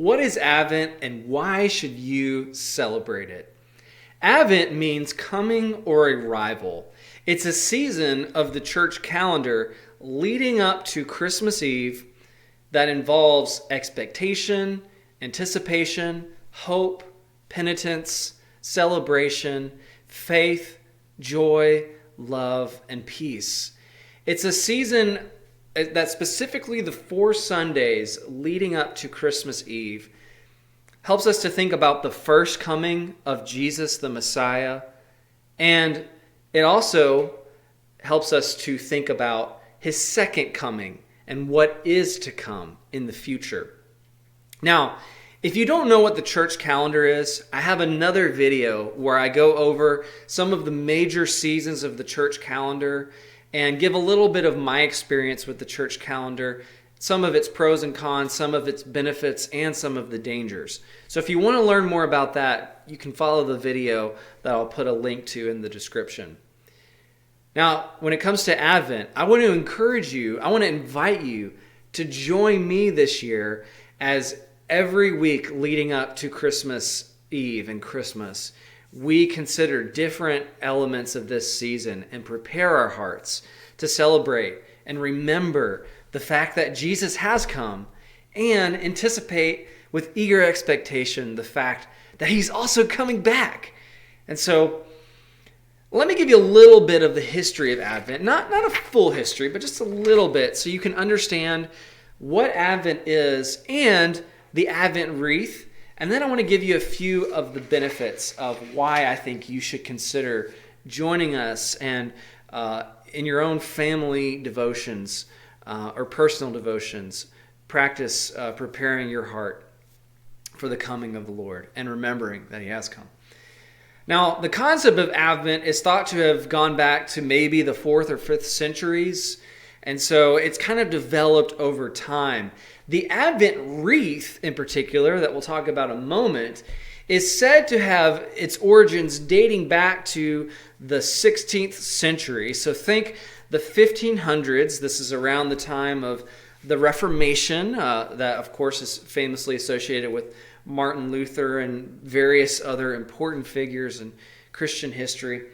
What is Advent and why should you celebrate it? Advent means coming or arrival. It's a season of the church calendar leading up to Christmas Eve that involves expectation, anticipation, hope, penitence, celebration, faith, joy, love, and peace. It's a season that specifically the 4 Sundays leading up to Christmas Eve helps us to think about the first coming of Jesus the Messiah, and it also helps us to think about his second coming and what is to come in the future. Now, if you don't know what the church calendar is, I have another video where I go over some of the major seasons of the church calendar and give a little bit of my experience with the church calendar, some of its pros and cons, some of its benefits, and some of the dangers. So if you want to learn more about that, you can follow the video that I'll put a link to in the description. Now, when it comes to Advent, I want to encourage you, I want to invite you to join me this year as every week leading up to Christmas Eve and Christmas, we consider different elements of this season and prepare our hearts to celebrate and remember the fact that Jesus has come and anticipate with eager expectation the fact that he's also coming back. And so let me give you a little bit of the history of Advent, not a full history, but just a little bit so you can understand what Advent is and the Advent wreath. And then I want to give you a few of the benefits of why I think you should consider joining us and in your own family devotions or personal devotions, practice preparing your heart for the coming of the Lord and remembering that he has come. Now, the concept of Advent is thought to have gone back to maybe the 4th or 5th centuries, and so it's kind of developed over time. The Advent wreath, in particular, that we'll talk about in a moment, is said to have its origins dating back to the 16th century. So think the 1500s. This is around the time of the Reformation, that, of course, is famously associated with Martin Luther and various other important figures in Christian history.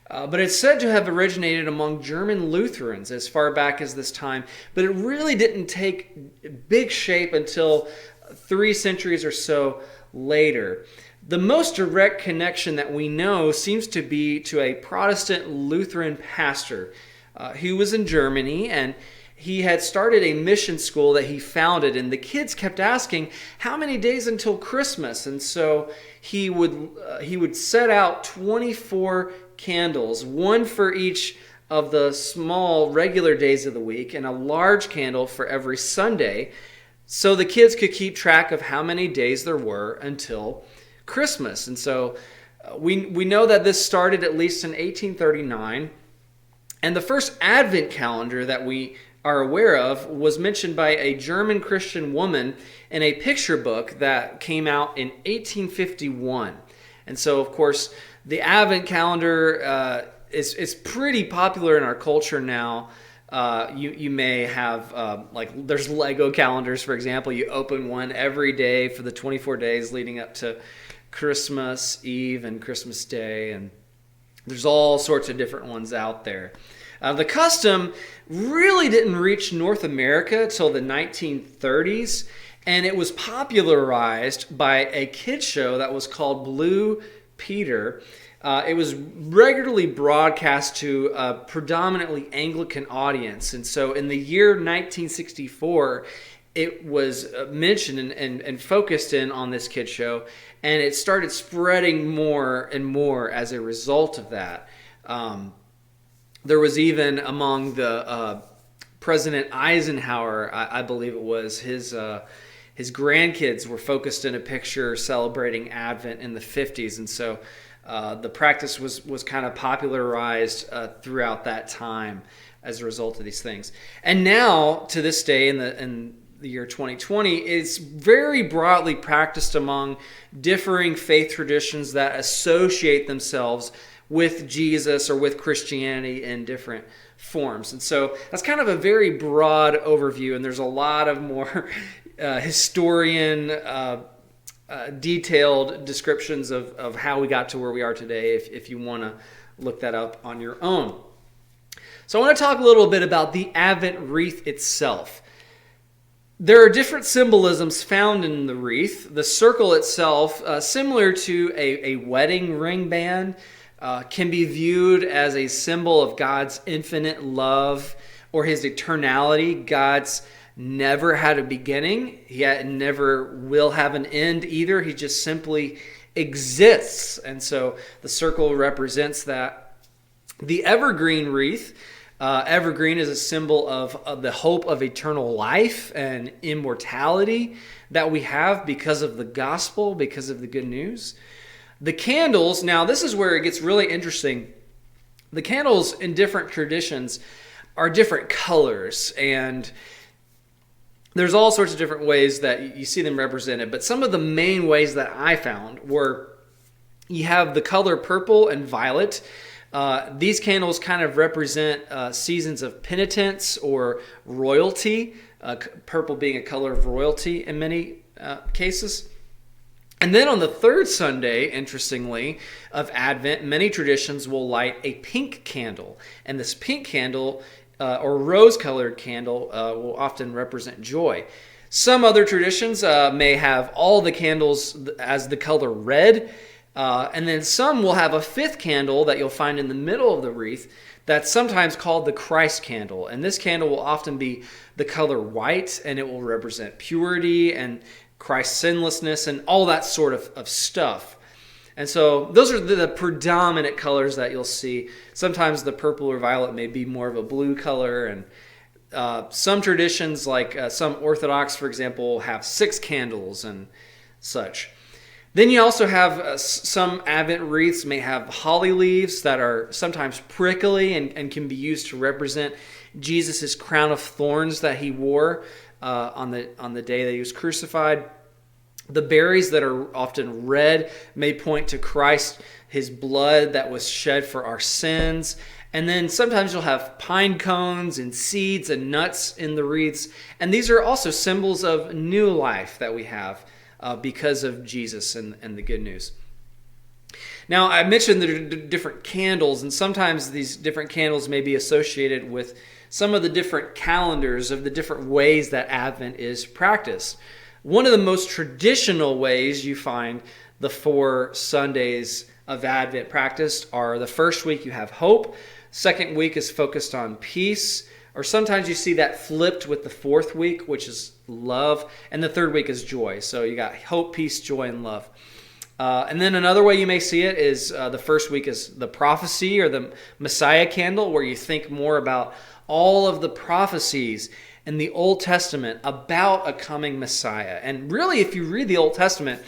But it's said to have originated among German Lutherans as far back as this time, but it really didn't take big shape until 3 centuries or so later. The most direct connection that we know seems to be to a Protestant Lutheran pastor who was in Germany, and he had started a mission school that he founded, and the kids kept asking, how many days until Christmas? And so he would set out 24 candles, one for each of the small regular days of the week and a large candle for every Sunday, so the kids could keep track of how many days there were until Christmas. And so we know that this started at least in 1839, and the first Advent calendar that we are aware of was mentioned by a German Christian woman in a picture book that came out in 1851. And so, of course, the Advent calendar is pretty popular in our culture now. You may have, there's Lego calendars, for example. You open one every day for the 24 days leading up to Christmas Eve and Christmas Day, and there's all sorts of different ones out there. The custom really didn't reach North America till the 1930s, and it was popularized by a kids show that was called Blue Peter. It was regularly broadcast to a predominantly Anglican audience, and so in the year 1964, it was mentioned and focused in on this kids show, and it started spreading more and more as a result of that. There was even among the President Eisenhower, I believe it was, his grandkids were focused in a picture celebrating Advent in the 50s, and so the practice was kind of popularized throughout that time as a result of these things. And now, to this day, in the year 2020, it's very broadly practiced among differing faith traditions that associate themselves with Jesus or with Christianity in different forms. And so that's kind of a very broad overview, and there's a lot of more historian detailed descriptions of how we got to where we are today if you want to look that up on your own. So I want to talk a little bit about the Advent wreath itself. There are different symbolisms found in the wreath. The circle itself, similar to a wedding ring band, can be viewed as a symbol of God's infinite love or his eternality. God's never had a beginning, yet never will have an end either. He just simply exists. And so the circle represents that. The evergreen wreath, evergreen is a symbol of the hope of eternal life and immortality that we have because of the gospel, because of the good news. The candles, now this is where it gets really interesting. The candles in different traditions are different colors, and there's all sorts of different ways that you see them represented. But some of the main ways that I found were you have the color purple and violet. These candles kind of represent seasons of penitence or royalty, purple being a color of royalty in many cases. And then on the third Sunday, interestingly, of Advent, many traditions will light a pink candle. And this pink candle, or rose-colored candle, will often represent joy. Some other traditions may have all the candles as the color red. And then some will have a fifth candle that you'll find in the middle of the wreath that's sometimes called the Christ candle. And this candle will often be the color white, and it will represent purity and Christ's sinlessness and all that sort of stuff. And so those are the predominant colors that you'll see. Sometimes the purple or violet may be more of a blue color. And some traditions, like some Orthodox, for example, have 6 candles and such. Then you also have some Advent wreaths may have holly leaves that are sometimes prickly and can be used to represent Jesus' crown of thorns that he wore on the day that he was crucified. The berries that are often red may point to Christ, his blood that was shed for our sins. And then sometimes you'll have pine cones and seeds and nuts in the wreaths. And these are also symbols of new life that we have because of Jesus and the good news. Now, I mentioned the different candles, and sometimes these different candles may be associated with some of the different calendars of the different ways that Advent is practiced. One of the most traditional ways you find the 4 Sundays of Advent practiced are the first week you have hope, second week is focused on peace, or sometimes you see that flipped with the 4th week, which is love, and the 3rd week is joy. So you got hope, peace, joy, and love. And then another way you may see it is the first week is the prophecy or the Messiah candle, where you think more about all of the prophecies in the Old Testament about a coming Messiah. And really, if you read the Old Testament,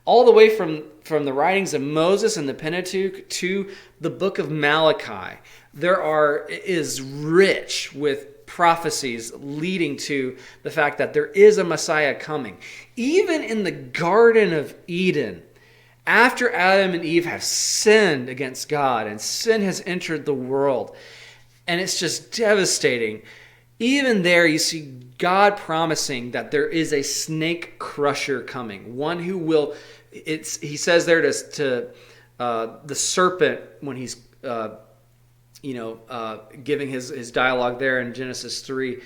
all the way from the writings of Moses and the Pentateuch to the book of Malachi, is rich with prophecies leading to the fact that there is a Messiah coming. Even in the Garden of Eden, after Adam and Eve have sinned against God and sin has entered the world, and it's just devastating, even there you see God promising that there is a snake crusher coming, one who will, he says there to the serpent when he's giving his dialogue there in Genesis 3,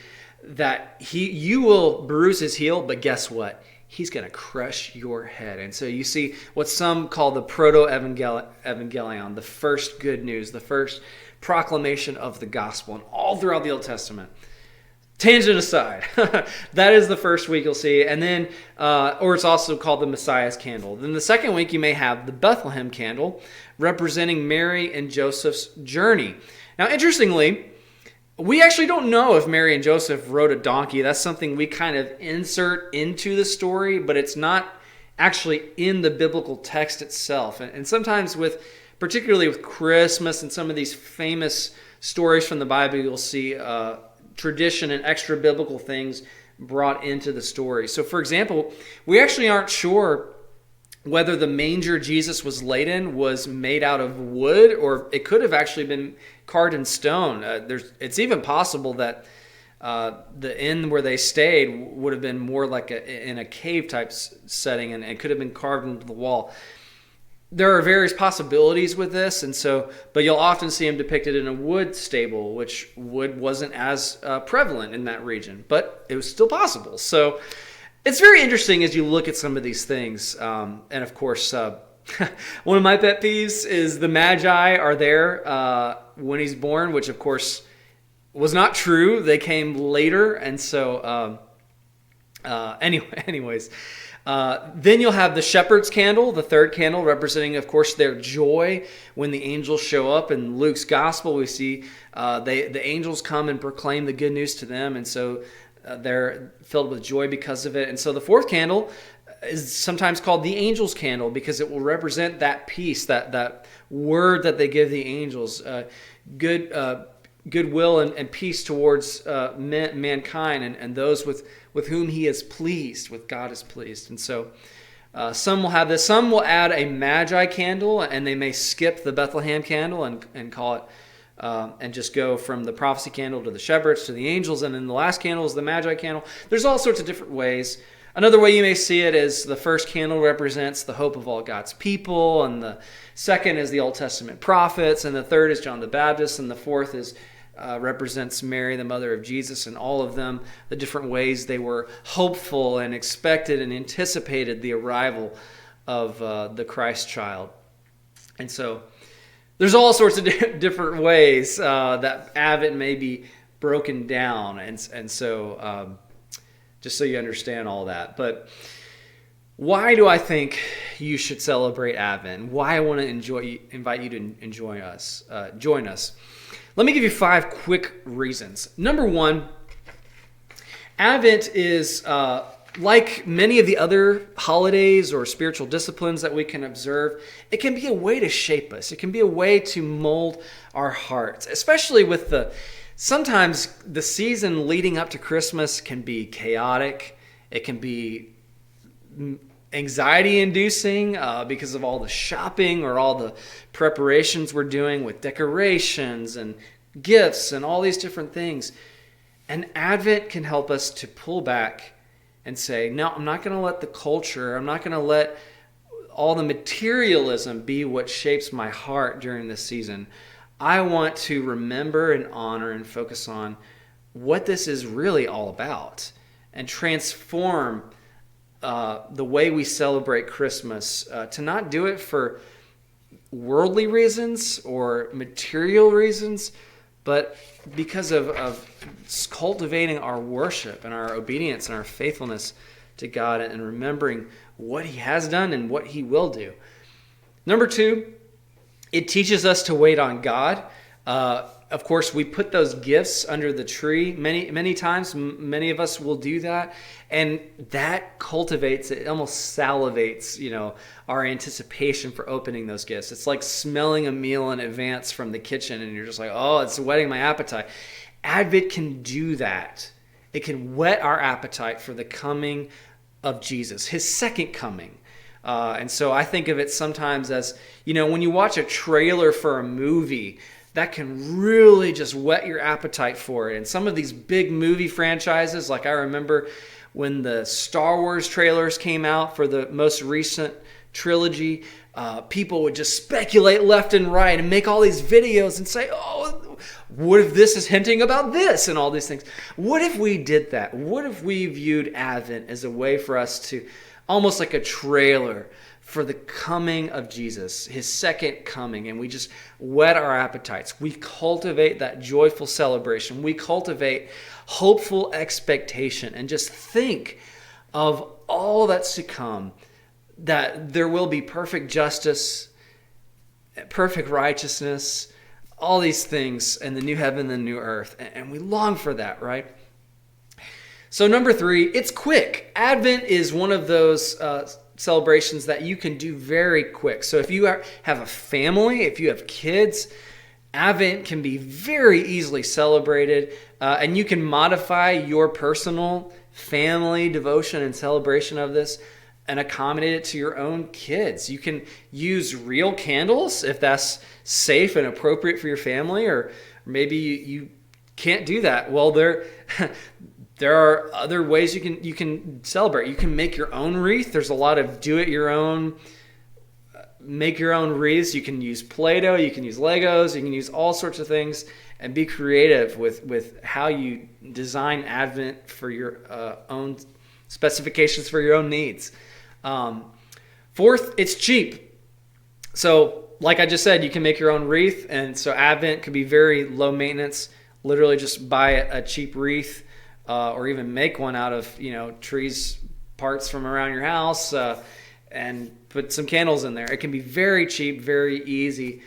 that you will bruise his heel, but guess what? He's going to crush your head. And so you see what some call the proto-evangelion, the first good news, the first proclamation of the gospel, and all throughout the Old Testament. Tangent aside, that is the first week you'll see. And then, or it's also called the Messiah's candle. Then the second week you may have the Bethlehem candle, representing Mary and Joseph's journey. Now, interestingly, we actually don't know if Mary and Joseph rode a donkey. That's something we kind of insert into the story, but it's not actually in the biblical text itself. And sometimes particularly with Christmas and some of these famous stories from the Bible, you'll see tradition and extra biblical things brought into the story. So, for example, we actually aren't sure whether the manger Jesus was laid in was made out of wood, or it could have actually been carved in stone. It's even possible that the inn where they stayed would have been more like in a cave type setting, and it could have been carved into the wall. There are various possibilities with this, but you'll often see them depicted in a wood stable, which wood wasn't as prevalent in that region, but it was still possible. So it's very interesting as you look at some of these things. And of course, one of my pet peeves is the Magi are there when he's born, which of course was not true. They came later. And so anyways, then you'll have the shepherd's candle, the third candle, representing, of course, their joy when the angels show up. In Luke's gospel, we see the angels come and proclaim the good news to them. And so they're filled with joy because of it. And so the fourth candle is sometimes called the angel's candle because it will represent that peace, that word that they give the angels, goodwill and peace towards mankind and those with whom he is pleased, with God is pleased. And so some will have this. Some will add a Magi candle, and they may skip the Bethlehem candle and call it and just go from the prophecy candle to the shepherds to the angels, and then the last candle is the Magi candle. There's all sorts of different ways. Another way you may see it is the first candle represents the hope of all God's people, and the second is the Old Testament prophets, and the third is John the Baptist, and the fourth is represents Mary, the mother of Jesus, and all of them, the different ways they were hopeful and expected and anticipated the arrival of the Christ child. And so there's all sorts of different ways that Advent may be broken down, and so just so you understand all that. But why do I think you should celebrate Advent? Why I want to invite you to join us. Let me give you 5 quick reasons. Number 1, Advent is like many of the other holidays or spiritual disciplines that we can observe. It can be a way to shape us. It can be a way to mold our hearts, especially with sometimes the season leading up to Christmas can be chaotic. It can be anxiety-inducing because of all the shopping or all the preparations we're doing with decorations and gifts and all these different things. And Advent can help us to pull back and say, no, I'm not going to let the culture, I'm not going to let all the materialism be what shapes my heart during this season. I want to remember and honor and focus on what this is really all about and transform the way we celebrate Christmas to not do it for worldly reasons or material reasons, but because of cultivating our worship and our obedience and our faithfulness to God and remembering what he has done and what he will do. Number 2, it teaches us to wait on God. Of course, we put those gifts under the tree many times. Many of us will do that, and that cultivates, it almost salivates, our anticipation for opening those gifts. It's like smelling a meal in advance from the kitchen, and you're just like, oh, it's whetting my appetite. Advent can do that. It can whet our appetite for the coming of Jesus, his second coming. And so I think of it sometimes as, when you watch a trailer for a movie, that can really just whet your appetite for it. And some of these big movie franchises, like I remember when the Star Wars trailers came out for the most recent trilogy, people would just speculate left and right and make all these videos and say, oh, what if this is hinting about this and all these things? What if we did that? What if we viewed Advent as a way for us to, almost like a trailer for the coming of Jesus, his second coming, and we just whet our appetites. We cultivate that joyful celebration. We cultivate hopeful expectation and just think of all that's to come, that there will be perfect justice, perfect righteousness, all these things in the new heaven and the new earth. And we long for that, right? So number 3, it's quick. Advent is one of those celebrations that you can do very quick. So if you have a family, if you have kids, Advent can be very easily celebrated, and you can modify your personal family devotion and celebration of this and accommodate it to your own kids. You can use real candles if that's safe and appropriate for your family, or maybe you can't do that. Well, there are other ways you can celebrate. You can make your own wreath. There's a lot of make your own wreaths. You can use Play-Doh, you can use Legos, you can use all sorts of things, and be creative with how you design Advent for your own specifications for your own needs. Fourth, it's cheap. So like I just said, you can make your own wreath, and so Advent could be very low maintenance. Literally just buy a cheap wreath, or even make one out of trees, parts from around your house, and put some candles in there. It can be very cheap, very easy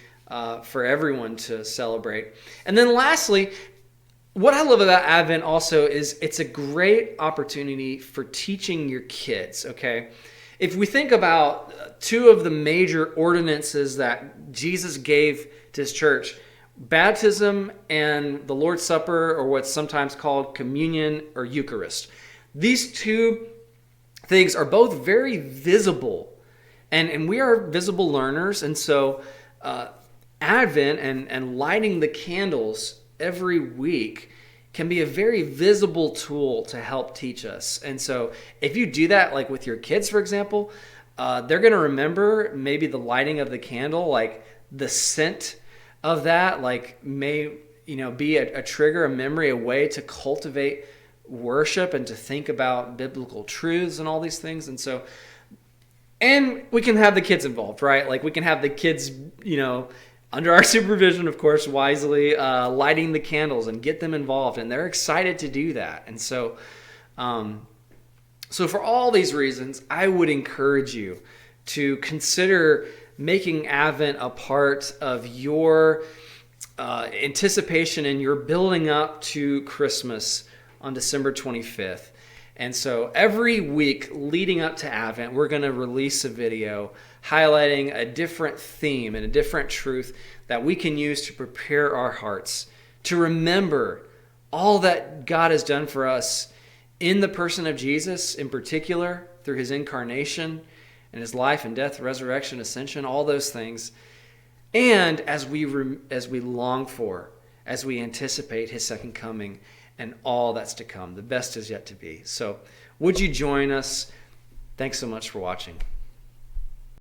for everyone to celebrate. And then lastly, what I love about Advent also is it's a great opportunity for teaching your kids, okay? If we think about two of the major ordinances that Jesus gave to his church, baptism and the Lord's Supper, or what's sometimes called communion or Eucharist. These two things are both very visible, and we are visible learners, and so Advent and lighting the candles every week can be a very visible tool to help teach us. And so if you do that, like with your kids, for example, they're going to remember maybe the lighting of the candle, like the scent of that, like may be a trigger, a memory, a way to cultivate worship and to think about biblical truths and all these things. And so, and we can have the kids involved, right? Like we can have the kids, under our supervision, of course, wisely, lighting the candles and get them involved, and they're excited to do that. And so, so for all these reasons, I would encourage you to consider making Advent a part of your anticipation and your building up to Christmas on December 25th. And so every week leading up to Advent, we're going to release a video highlighting a different theme and a different truth that we can use to prepare our hearts to remember all that God has done for us in the person of Jesus, in particular, through his incarnation and his life and death, resurrection, ascension, all those things. And as we long for, as we anticipate his second coming and all that's to come, the best is yet to be. So would you join us? Thanks so much for watching.